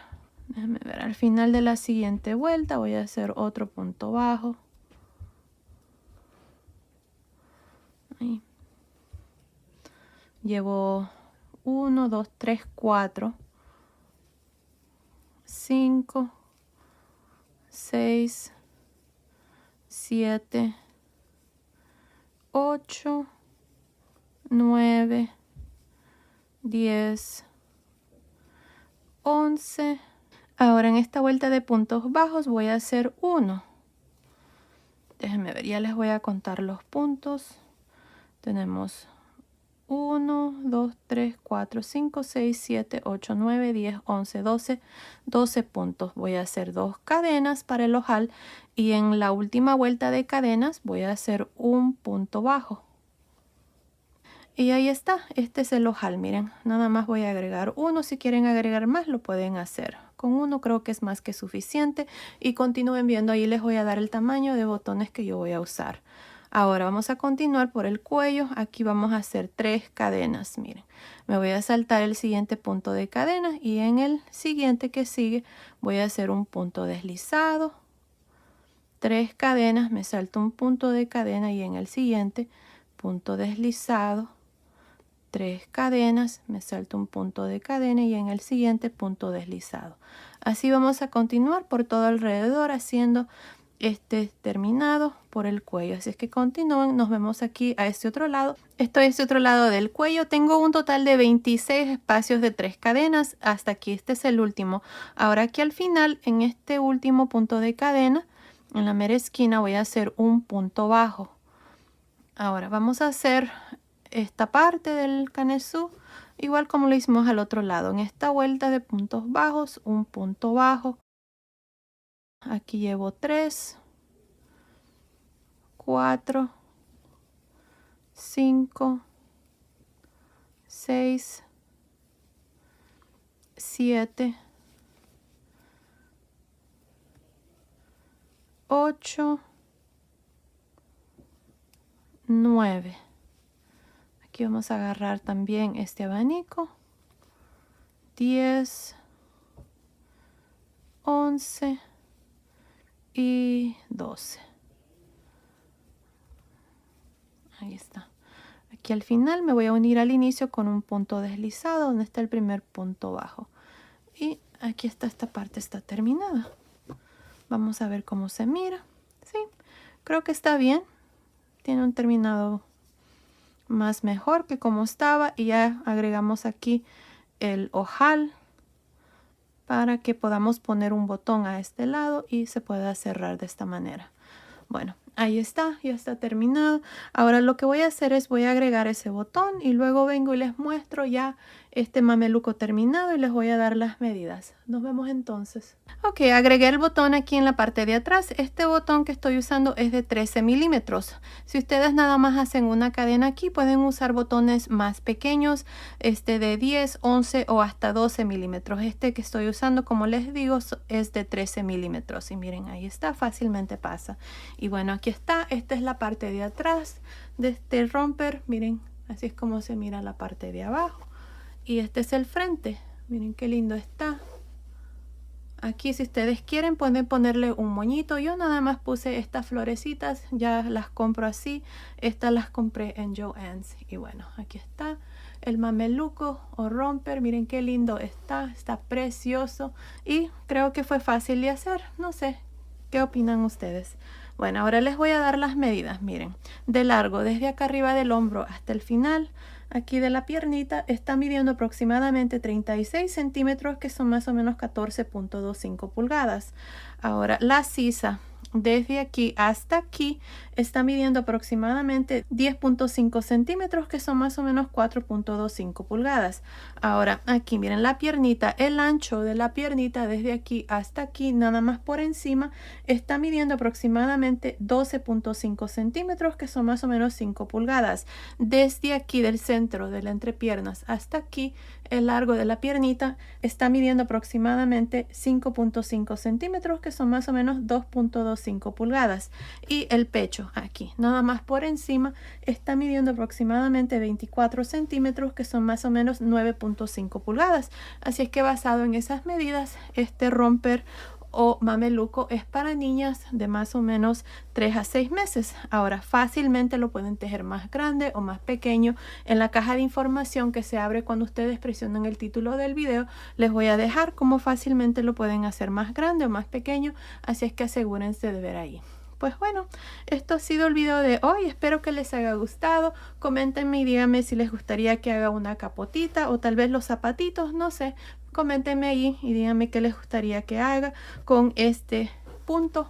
Déjenme ver, al final de la siguiente vuelta voy a hacer otro punto bajo. Ahí. Llevo 1, 2, 3, 4, 5, 6, 7, 8, 9, 10, 11. Ahora en esta vuelta de puntos bajos voy a hacer 1. Déjenme ver, ya les voy a contar los puntos. Tenemos 1, 2, 3, 4, 5, 6, 7, 8, 9, 10, 11, 12, 12 puntos. Voy a hacer 2 cadenas para el ojal y en la última vuelta de cadenas voy a hacer un punto bajo. Y ahí está, este es el ojal, miren, nada más voy a agregar uno, si quieren agregar más lo pueden hacer. Con uno creo que es más que suficiente y continúen viendo, ahí les voy a dar el tamaño de botones que yo voy a usar. Ahora vamos a continuar por el cuello, aquí vamos a hacer 3 cadenas, miren. Me voy a saltar el siguiente punto de cadena y en el siguiente que sigue voy a hacer un punto deslizado. 3 cadenas, me salto un punto de cadena y en el siguiente punto deslizado. 3 cadenas, me salto un punto de cadena y en el siguiente punto deslizado. Así vamos a continuar por todo alrededor haciendo este terminado por el cuello. Así es que continúen, nos vemos aquí a este otro lado. Estoy a este otro lado del cuello. Tengo un total de 26 espacios de 3 cadenas. Hasta aquí, este es el último. Ahora aquí al final, en este último punto de cadena, en la mera esquina voy a hacer un punto bajo. Ahora vamos a hacer esta parte del canesú igual como lo hicimos al otro lado. En esta vuelta de puntos bajos, un punto bajo. Aquí llevo 3, 4, 5, 6, 7, 8, 9. Aquí vamos a agarrar también este abanico 10, 11 y 12. Ahí está. Aquí al final me voy a unir al inicio con un punto deslizado donde está el primer punto bajo. Y aquí está, esta parte está terminada. Vamos a ver cómo se mira. Sí, creo que está bien. Tiene un terminado más mejor que como estaba. Y ya agregamos aquí el ojal para que podamos poner un botón a este lado y se pueda cerrar de esta manera. Bueno, ahí está, ya está terminado. Ahora lo que voy a hacer es voy a agregar ese botón y luego vengo y les muestro ya este mameluco terminado y les voy a dar las medidas. Nos vemos entonces. Ok, agregué el botón aquí en la parte de atrás. Este botón que estoy usando es de 13 milímetros. Si ustedes nada más hacen una cadena aquí, pueden usar botones más pequeños, de 10, 11 o hasta 12 milímetros. Este que estoy usando, como les digo, es de 13 milímetros. Y miren, ahí está, fácilmente pasa. Y bueno, aquí está. Esta es la parte de atrás de este romper. Miren, así es como se mira la parte de abajo. Y este es el frente. Miren qué lindo está. Aquí si ustedes quieren pueden ponerle un moñito. Yo nada más puse estas florecitas. Ya las compro así. Estas las compré en Joann's. Y bueno, aquí está el mameluco o romper. Miren qué lindo está. Está precioso. Y creo que fue fácil de hacer. No sé. ¿Qué opinan ustedes? Bueno, ahora les voy a dar las medidas. Miren, de largo desde acá arriba del hombro hasta el final, aquí de la piernita, está midiendo aproximadamente 36 centímetros, que son más o menos 14.25 pulgadas. Ahora, la sisa desde aquí hasta aquí está midiendo aproximadamente 10.5 centímetros, que son más o menos 4.25 pulgadas. Ahora, aquí miren la piernita, el ancho de la piernita desde aquí hasta aquí, nada más por encima, está midiendo aproximadamente 12.5 centímetros, que son más o menos 5 pulgadas. Desde aquí del centro de la entrepiernas hasta aquí, el largo de la piernita está midiendo aproximadamente 5.5 centímetros, que son más o menos 2.25 pulgadas. Y el pecho aquí, nada más por encima, está midiendo aproximadamente 24 centímetros, que son más o menos 9.5 pulgadas. Así es que basado en esas medidas, este romper o mameluco es para niñas de más o menos 3 a 6 meses. Ahora fácilmente lo pueden tejer más grande o más pequeño. En la caja de información que se abre cuando ustedes presionan el título del video, les voy a dejar cómo fácilmente lo pueden hacer más grande o más pequeño, así es que asegúrense de ver ahí. Pues bueno, esto ha sido el video de hoy. Espero que les haya gustado. Coméntenme y díganme si les gustaría que haga una capotita o tal vez los zapatitos, no sé. Coméntenme ahí y díganme qué les gustaría que haga con este punto,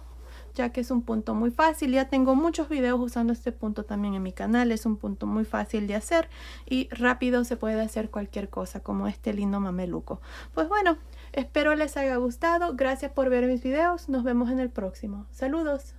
ya que es un punto muy fácil. Ya tengo muchos videos usando este punto también en mi canal. Es un punto muy fácil de hacer y rápido se puede hacer cualquier cosa como este lindo mameluco. Pues bueno, espero les haya gustado. Gracias por ver mis videos. Nos vemos en el próximo. Saludos.